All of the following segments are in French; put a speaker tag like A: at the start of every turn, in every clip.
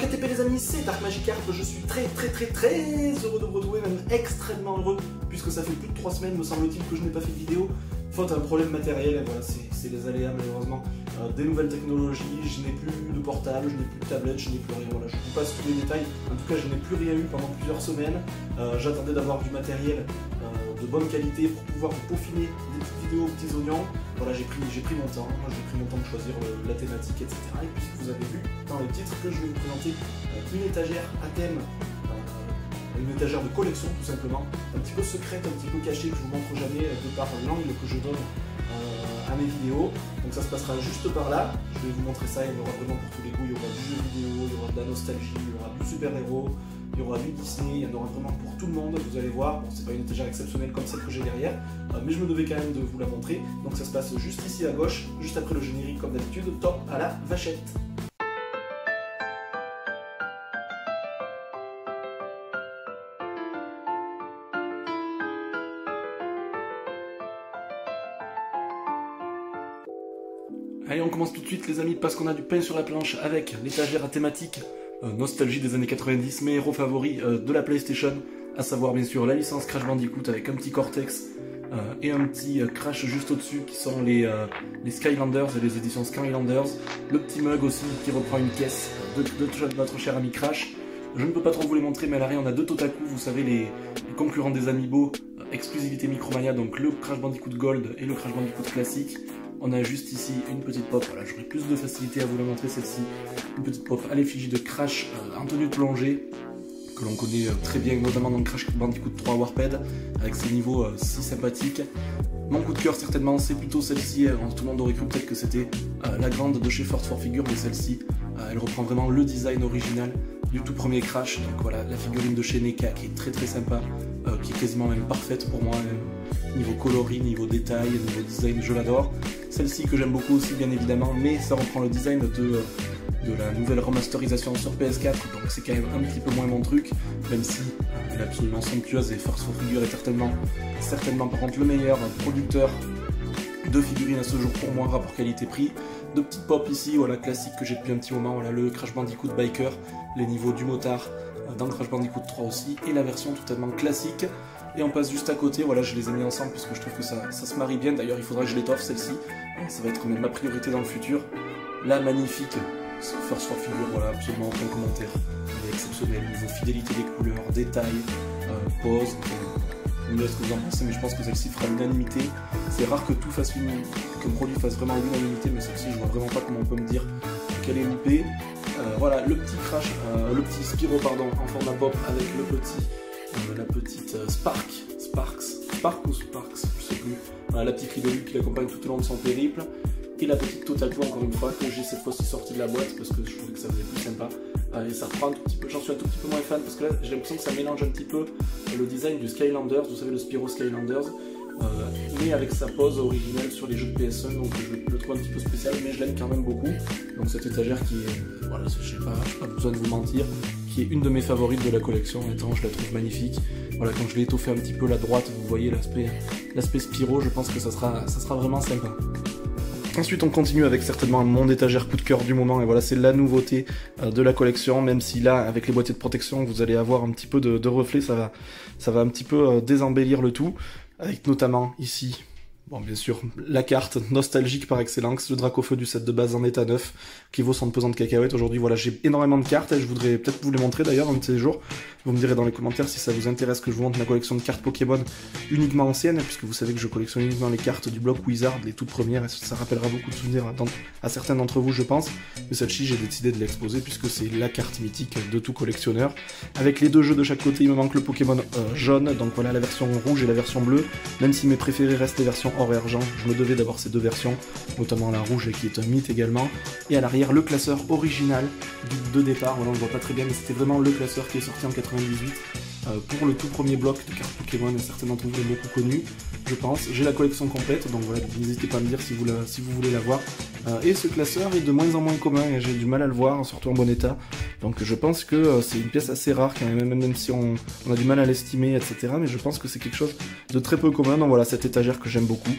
A: KTP les amis, c'est Dark Magikarp, je suis très heureux de vous retrouver, même extrêmement heureux, puisque ça fait plus de 3 semaines, me semble-t-il, que je n'ai pas fait de vidéo, faute à un problème matériel, et voilà, c'est les aléas malheureusement, des nouvelles technologies, je n'ai plus de portable, je n'ai plus de tablette, je n'ai plus rien, voilà, je vous passe tous les détails, en tout cas je n'ai plus rien eu pendant plusieurs semaines, j'attendais d'avoir du matériel de bonne qualité pour pouvoir peaufiner des petites vidéos aux petits oignons. Voilà, j'ai pris mon temps, j'ai pris mon temps de choisir la thématique, etc. Et puis vous avez vu dans les titres que je vais vous présenter une étagère à thème, une étagère de collection tout simplement, un petit peu secrète, un petit peu cachée, que je vous montre jamais de par l'angle que je donne à mes vidéos. Donc ça se passera juste par là, je vais vous montrer ça, il y aura vraiment pour tous les goûts, il y aura du jeu vidéo, il y aura de la nostalgie, il y aura du super-héros, il y aura du Disney, il y en aura vraiment pour tout le monde, vous allez voir, bon, c'est pas une étagère exceptionnelle comme celle que j'ai derrière, mais je me devais quand même de vous la montrer, donc ça se passe juste ici à gauche, juste après le générique comme d'habitude, top à la vachette. Allez, on commence tout de suite les amis, parce qu'on a du pain sur la planche avec l'étagère à thématique nostalgie des années 90, mes héros favoris de la PlayStation, à savoir bien sûr la licence Crash Bandicoot avec un petit Cortex et un petit Crash juste au-dessus qui sont les Skylanders et les éditions Skylanders, le petit mug aussi qui reprend une caisse de notre cher ami Crash. Je ne peux pas trop vous les montrer, mais à l'arrière on a deux Totaku, vous savez les concurrents des Amiibo, exclusivité Micromania, donc le Crash Bandicoot Gold et le Crash Bandicoot classique. On a juste ici une petite pop, voilà, j'aurai plus de facilité à vous la montrer celle-ci, une petite pop à l'effigie de Crash en tenue de plongée, que l'on connaît très bien, notamment dans Crash Bandicoot 3 Warped, avec ses niveaux si sympathiques. Mon coup de cœur certainement c'est plutôt celle-ci, tout le monde aurait cru peut-être que c'était la grande de chez First 4 Figure, mais celle-ci, elle reprend vraiment le design original du tout premier Crash, donc voilà, la figurine de chez NECA qui est très sympa, qui est quasiment même parfaite pour moi, niveau coloris, niveau détail, niveau design, je l'adore. Celle-ci que j'aime beaucoup aussi bien évidemment, mais ça reprend le design de la nouvelle remasterisation sur PS4, donc c'est quand même un petit peu moins mon truc, même si elle est absolument somptueuse et First 4 Figure est certainement par contre le meilleur producteur de figurines à ce jour pour moi, rapport qualité-prix. De petites pop ici, voilà, classique que j'ai depuis un petit moment, voilà, le Crash Bandicoot Biker, les niveaux du motard dans Crash Bandicoot 3 aussi, et la version totalement classique. Et on passe juste à côté, voilà, je les ai mis ensemble puisque je trouve que ça se marie bien, d'ailleurs il faudra que je l'étoffe celle-ci, ça va être même ma priorité dans le futur. La magnifique First 4 Figure, voilà, absolument aucun commentaire, elle est exceptionnelle, niveau fidélité des couleurs, détails, pose, vous me direz ce que vous en pensez, mais je pense que celle-ci fera l'unanimité. C'est rare que qu'un produit fasse vraiment l'unanimité, mais celle-ci je vois vraiment pas comment on peut me dire qu'elle est loupée. Voilà, le petit Crash, le petit Spyro pardon, en format pop avec le petit la petite Spark ou Sparks, je sais plus, la petite Ridolu qui l'accompagne tout au long de son périple, et la petite Totaku encore une fois, que j'ai cette fois-ci sortie de la boîte parce que je trouvais que ça faisait plus sympa, et ça reprend un tout petit peu, j'en suis un tout petit peu moins fan parce que là j'ai l'impression que ça mélange un petit peu le design du Skylanders, vous savez le Spyro Skylanders, mais avec sa pose originelle sur les jeux de PS1, donc je le trouve un petit peu spécial, mais je l'aime quand même beaucoup. Donc cette étagère qui est, voilà, je n'ai pas besoin de vous mentir, qui est une de mes favorites de la collection, étant je la trouve magnifique. Voilà, quand je l'ai étoffé un petit peu la droite, vous voyez l'aspect Spyro, je pense que ça sera vraiment sympa. Ensuite on continue avec certainement mon étagère coup de cœur du moment, et voilà, c'est la nouveauté de la collection, même si là avec les boîtiers de protection vous allez avoir un petit peu de reflet, ça va un petit peu désembellir le tout, avec notamment ici, bon bien sûr, la carte nostalgique par excellence, le Dracofeu du set de base en état neuf, qui vaut son pesant de cacahuètes aujourd'hui. Voilà, j'ai énormément de cartes, et je voudrais peut-être vous les montrer d'ailleurs un de ces jours. Vous me direz dans les commentaires si ça vous intéresse que je vous montre ma collection de cartes Pokémon uniquement anciennes, puisque vous savez que je collectionne uniquement les cartes du bloc Wizard, les toutes premières, et ça rappellera beaucoup de souvenirs à certains d'entre vous je pense. Mais celle-ci j'ai décidé de l'exposer puisque c'est la carte mythique de tout collectionneur. Avec les deux jeux de chaque côté, il me manque le Pokémon jaune, donc voilà la version rouge et la version bleue, même si mes préférés restent les versions or et argent, je me devais d'avoir ces deux versions, notamment la rouge qui est un mythe également. Et à l'arrière le classeur original de départ, voilà on le voit pas très bien mais c'était vraiment le classeur qui est sorti en 98 pour le tout premier bloc de cartes Pokémon, et certains d'entre vous l'ont beaucoup connu je pense. J'ai la collection complète, donc voilà, n'hésitez pas à me dire si vous voulez la voir. et ce classeur est de moins en moins commun et j'ai du mal à le voir, surtout en bon état. Donc je pense que c'est une pièce assez rare quand même si on a du mal à l'estimer, etc. Mais je pense que c'est quelque chose de très peu commun. Donc voilà, cette étagère que j'aime beaucoup,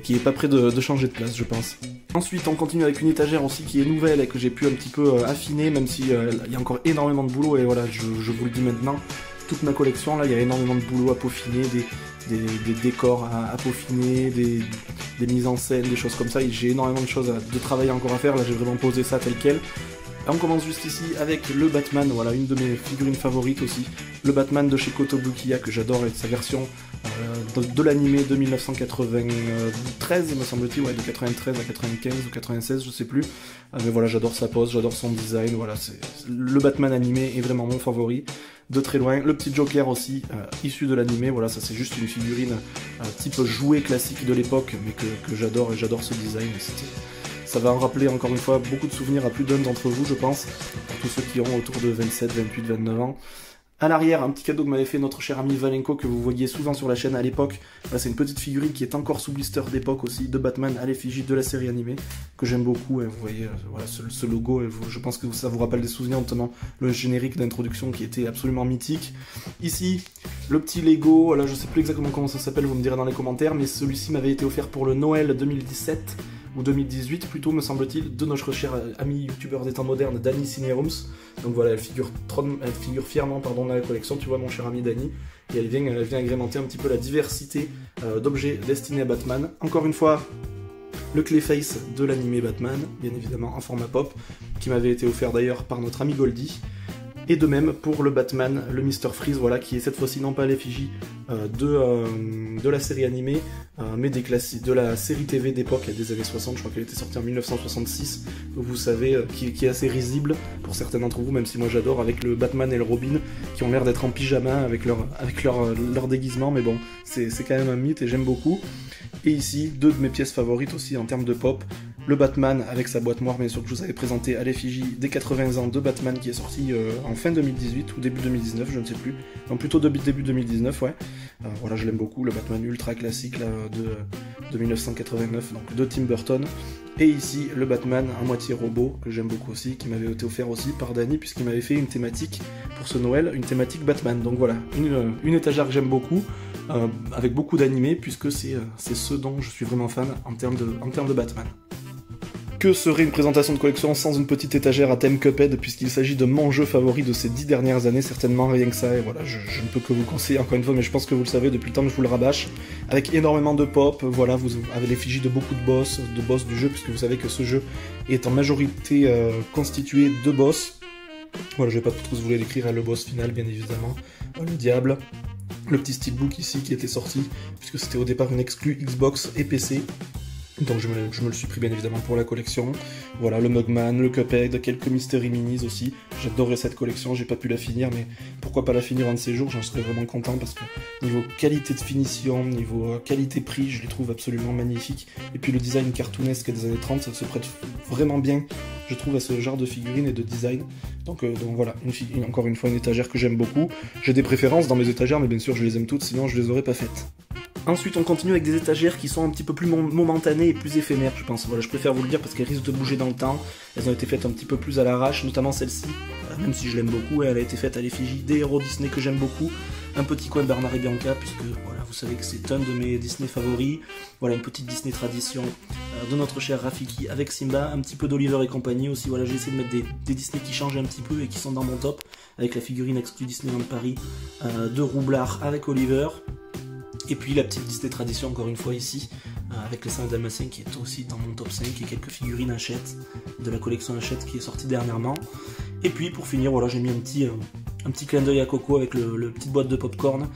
A: qui est pas près de changer de place, je pense. Ensuite, on continue avec une étagère aussi qui est nouvelle et que j'ai pu un petit peu affiner, même si il y a encore énormément de boulot. Et voilà, je vous le dis maintenant, toute ma collection, là, il y a énormément de boulot à peaufiner, des décors à peaufiner, des mises en scène, des choses comme ça. J'ai énormément de choses de travail encore à faire. Là, j'ai vraiment posé ça tel quel. Et on commence juste ici avec le Batman, voilà, une de mes figurines favorites aussi. Le Batman de chez Kotobukiya, que j'adore, et de sa version de l'animé de 1993, me semble-t-il, ouais, de 93 à 95 ou 96, je sais plus. Mais voilà, j'adore sa pose, j'adore son design, voilà, le Batman animé est vraiment mon favori, de très loin. Le petit Joker aussi, issu de l'animé, voilà, ça c'est juste une figurine type jouet classique de l'époque, mais que j'adore, et j'adore ce design. Ça va en rappeler encore une fois beaucoup de souvenirs à plus d'un d'entre vous, je pense, pour tous ceux qui ont autour de 27, 28, 29 ans. À l'arrière, un petit cadeau que m'avait fait notre cher ami Valenko, que vous voyiez souvent sur la chaîne à l'époque. C'est une petite figurine qui est encore sous blister d'époque aussi, de Batman à l'effigie de la série animée, que j'aime beaucoup. Et vous voyez voilà, ce logo, et je pense que ça vous rappelle des souvenirs, notamment le générique d'introduction qui était absolument mythique. Ici, le petit Lego, là je sais plus exactement comment ça s'appelle, vous me direz dans les commentaires, mais celui-ci m'avait été offert pour le Noël 2017. Ou 2018 plutôt, me semble-t-il, de notre cher ami youtubeur des temps modernes, Danny Cinerums. Donc voilà, elle figure fièrement dans la collection, tu vois, mon cher ami Danny, et elle vient agrémenter un petit peu la diversité d'objets destinés à Batman. Encore une fois, le Clayface de l'animé Batman, bien évidemment en format pop, qui m'avait été offert d'ailleurs par notre ami Goldie. Et de même pour le Batman, le Mr. Freeze, voilà, qui est cette fois-ci non pas à l'effigie de la série animée, mais de la série TV d'époque, des années 60, je crois qu'elle était sortie en 1966, vous savez, qui est assez risible pour certains d'entre vous, même si moi j'adore, avec le Batman et le Robin, qui ont l'air d'être en pyjama avec leur déguisement, mais bon, c'est quand même un mythe et j'aime beaucoup. Et ici, deux de mes pièces favorites aussi en termes de pop, le Batman avec sa boîte noire, bien sûr, que je vous avais présenté à l'effigie des 80 ans de Batman, qui est sorti en fin 2018 ou début 2019, je ne sais plus. Non, plutôt début 2019, ouais. Voilà, je l'aime beaucoup, le Batman ultra classique là, de 1989, donc de Tim Burton. Et ici, le Batman à moitié robot, que j'aime beaucoup aussi, qui m'avait été offert aussi par Danny, puisqu'il m'avait fait une thématique pour ce Noël, une thématique Batman. Donc voilà, une étagère que j'aime beaucoup, avec beaucoup d'animés, puisque c'est ce dont je suis vraiment fan en termes de Batman. Que serait une présentation de collection sans une petite étagère à thème Cuphead, puisqu'il s'agit de mon jeu favori de ces 10 dernières années, certainement rien que ça, et voilà, je ne peux que vous conseiller encore une fois, mais je pense que vous le savez depuis le temps que je vous le rabâche, avec énormément de pop, voilà, vous avez l'effigie de beaucoup de boss du jeu, puisque vous savez que ce jeu est en majorité constitué de boss. Voilà, je vais pas tous vous les décrire, le boss final bien évidemment, le diable, le petit steelbook ici qui était sorti, puisque c'était au départ une exclue Xbox et PC. Donc je me le suis pris bien évidemment pour la collection. Voilà, le Mugman, le Cuphead, quelques Mystery Minis aussi. J'adorais cette collection, j'ai pas pu la finir, mais pourquoi pas la finir un de ces jours, j'en serais vraiment content parce que niveau qualité de finition, niveau qualité-prix, je les trouve absolument magnifiques. Et puis le design cartoonesque des années 30, ça se prête vraiment bien, je trouve, à ce genre de figurines et de design. Donc voilà, encore une fois, une étagère que j'aime beaucoup. J'ai des préférences dans mes étagères, mais bien sûr je les aime toutes, sinon je les aurais pas faites. Ensuite, on continue avec des étagères qui sont un petit peu plus momentanées et plus éphémères, je pense. Voilà, je préfère vous le dire parce qu'elles risquent de bouger dans le temps. Elles ont été faites un petit peu plus à l'arrache, notamment celle-ci. Même si je l'aime beaucoup, elle a été faite à l'effigie des héros Disney que j'aime beaucoup. Un petit coin de Bernard et Bianca, puisque voilà, vous savez que c'est un de mes Disney favoris. Voilà, une petite Disney tradition de notre cher Rafiki avec Simba. Un petit peu d'Oliver et compagnie aussi. Voilà, j'ai essayé de mettre des Disney qui changent un petit peu et qui sont dans mon top. Avec la figurine exclue Disneyland Paris de Roublard avec Oliver. Et puis la petite Disney tradition encore une fois ici, avec les 5 Dalmatiens qui est aussi dans mon top 5, et quelques figurines Hachette, de la collection Hachette qui est sortie dernièrement. Et puis pour finir, voilà, j'ai mis un petit clin d'œil à Coco avec le petite boîte de popcorn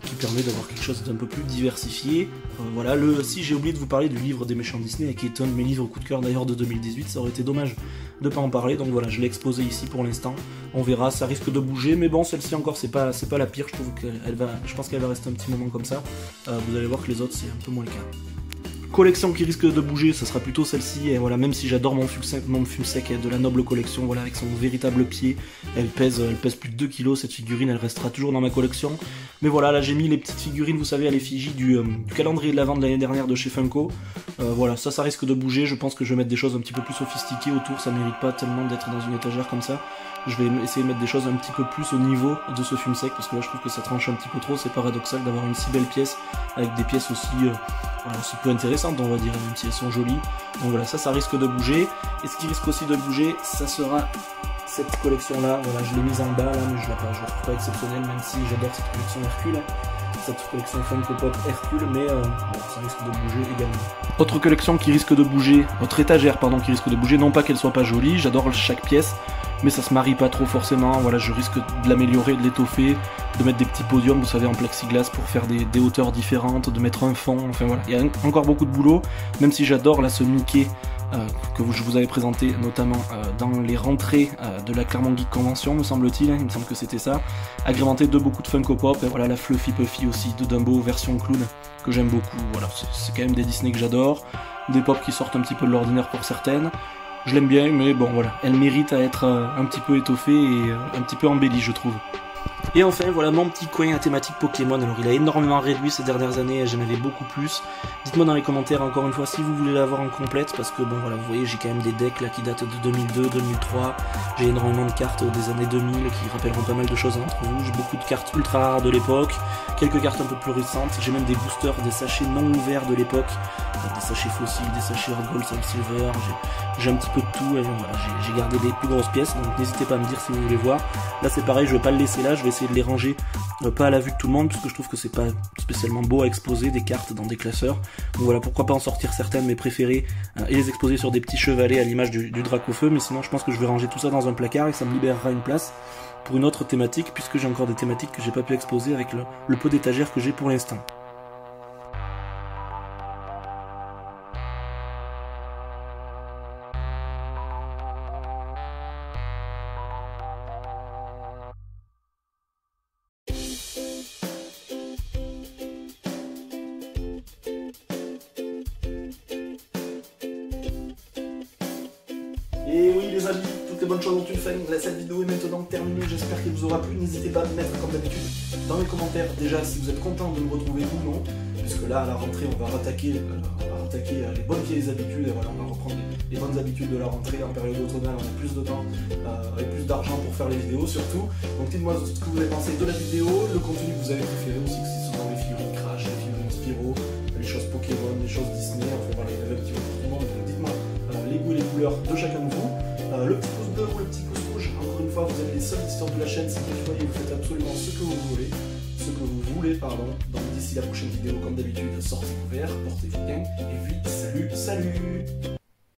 A: qui permet d'avoir quelque chose d'un peu plus diversifié. Voilà, si j'ai oublié de vous parler du livre des méchants Disney, qui est un de mes livres coup de cœur d'ailleurs de 2018, ça aurait été dommage de pas en parler, donc voilà, je l'ai exposé ici pour l'instant. On verra, ça risque de bouger, mais bon, celle-ci encore, c'est pas la pire, je pense qu'elle va rester un petit moment comme ça. Vous allez voir que les autres, c'est un peu moins le cas. collection qui risque de bouger, ça sera plutôt celle-ci, et voilà, même si j'adore mon fume sec de la noble collection, voilà, avec son véritable pied, elle pèse plus de 2 kg, cette figurine, elle restera toujours dans ma collection. Mais voilà, là j'ai mis les petites figurines, vous savez, à l'effigie du calendrier de l'Avent de l'année dernière de chez Funko. Voilà, ça risque de bouger, je pense que je vais mettre des choses un petit peu plus sophistiquées autour, ça mérite pas tellement d'être dans une étagère comme ça. Je vais essayer de mettre des choses un petit peu plus au niveau de ce fume sec, parce que là je trouve que ça tranche un petit peu trop, c'est paradoxal d'avoir une si belle pièce, avec des pièces aussi peu intéressantes, on va dire, même si elles sont jolies. Donc voilà, ça risque de bouger, et ce qui risque aussi de bouger, ça sera cette collection là, voilà, je l'ai mise en bas là, mais je la trouve pas exceptionnelle, même si j'adore cette collection Hercule, cette collection Funko Pop Hercule, mais ça risque de bouger également. Autre collection qui risque de bouger, autre étagère pardon qui risque de bouger, non pas qu'elle soit pas jolie, j'adore chaque pièce, mais ça se marie pas trop forcément, voilà, je risque de l'améliorer, de l'étoffer, de mettre des petits podiums, vous savez, en plexiglas pour faire des hauteurs différentes, de mettre un fond, enfin voilà, il y a encore beaucoup de boulot, même si j'adore là ce Mickey que je vous avais présenté notamment dans les rentrées de la Claremont Geek Convention, me semble-t-il, il me semble que c'était ça, agrémenté de beaucoup de Funko Pop, et voilà la Fluffy Puffy aussi de Dumbo version clown, que j'aime beaucoup, voilà, c'est quand même des Disney que j'adore, des pop qui sortent un petit peu de l'ordinaire pour certaines, je l'aime bien, mais bon voilà, elle mérite à être un petit peu étoffée et un petit peu embellie, je trouve. Et enfin voilà mon petit coin à thématique Pokémon, alors il a énormément réduit ces dernières années, j'en avais beaucoup plus. Dites-moi dans les commentaires encore une fois si vous voulez l'avoir en complète, parce que bon voilà, vous voyez j'ai quand même des decks là qui datent de 2002, 2003, j'ai énormément de cartes des années 2000 qui rappelleront pas mal de choses entre vous, j'ai beaucoup de cartes ultra rares de l'époque, quelques cartes un peu plus récentes, j'ai même des boosters, des sachets non ouverts de l'époque, des sachets fossiles, des sachets Gold, Silver, j'ai un petit peu de tout, et voilà, j'ai gardé les plus grosses pièces, donc n'hésitez pas à me dire si vous voulez voir. Là c'est pareil, je vais pas le laisser là, je vais essayer de les ranger pas à la vue de tout le monde, parce que je trouve que c'est pas spécialement beau à exposer des cartes dans des classeurs. Donc voilà, pourquoi pas en sortir certaines, mes préférées, et les exposer sur des petits chevalets à l'image du Dracofeu, mais sinon je pense que je vais ranger tout ça dans un placard et ça me libérera une place pour une autre thématique, puisque j'ai encore des thématiques que j'ai pas pu exposer avec le peu d'étagères que j'ai pour l'instant. Et oui les amis, toutes les bonnes choses ont une fin, cette vidéo est maintenant terminée, j'espère qu'elle vous aura plu, n'hésitez pas à me mettre comme d'habitude dans les commentaires déjà si vous êtes content de me retrouver ou non, puisque là à la rentrée on va rattaquer les bonnes vieilles habitudes, et voilà, on va reprendre les bonnes habitudes de la rentrée en période automnale, on a plus de temps et plus d'argent pour faire les vidéos surtout, donc dites-moi ce que vous avez pensé de la vidéo, le contenu que vous avez préféré aussi, que ce sont les figurines Crash, les figurines Spyro, les choses Pokémon, les choses Disney, enfin voilà, il y avait un petit peu pour tout le monde, donc dites-moi les goûts et les couleurs de chacun de vous. Le petit pouce bleu ou le petit pouce rouge, encore une fois, vous êtes les seuls visiteurs de la chaîne, c'est qu'il faut et vous faites absolument ce que vous voulez, Donc d'ici la prochaine vidéo, comme d'habitude, sortez-vous vert, portez-vous bien, et puis salut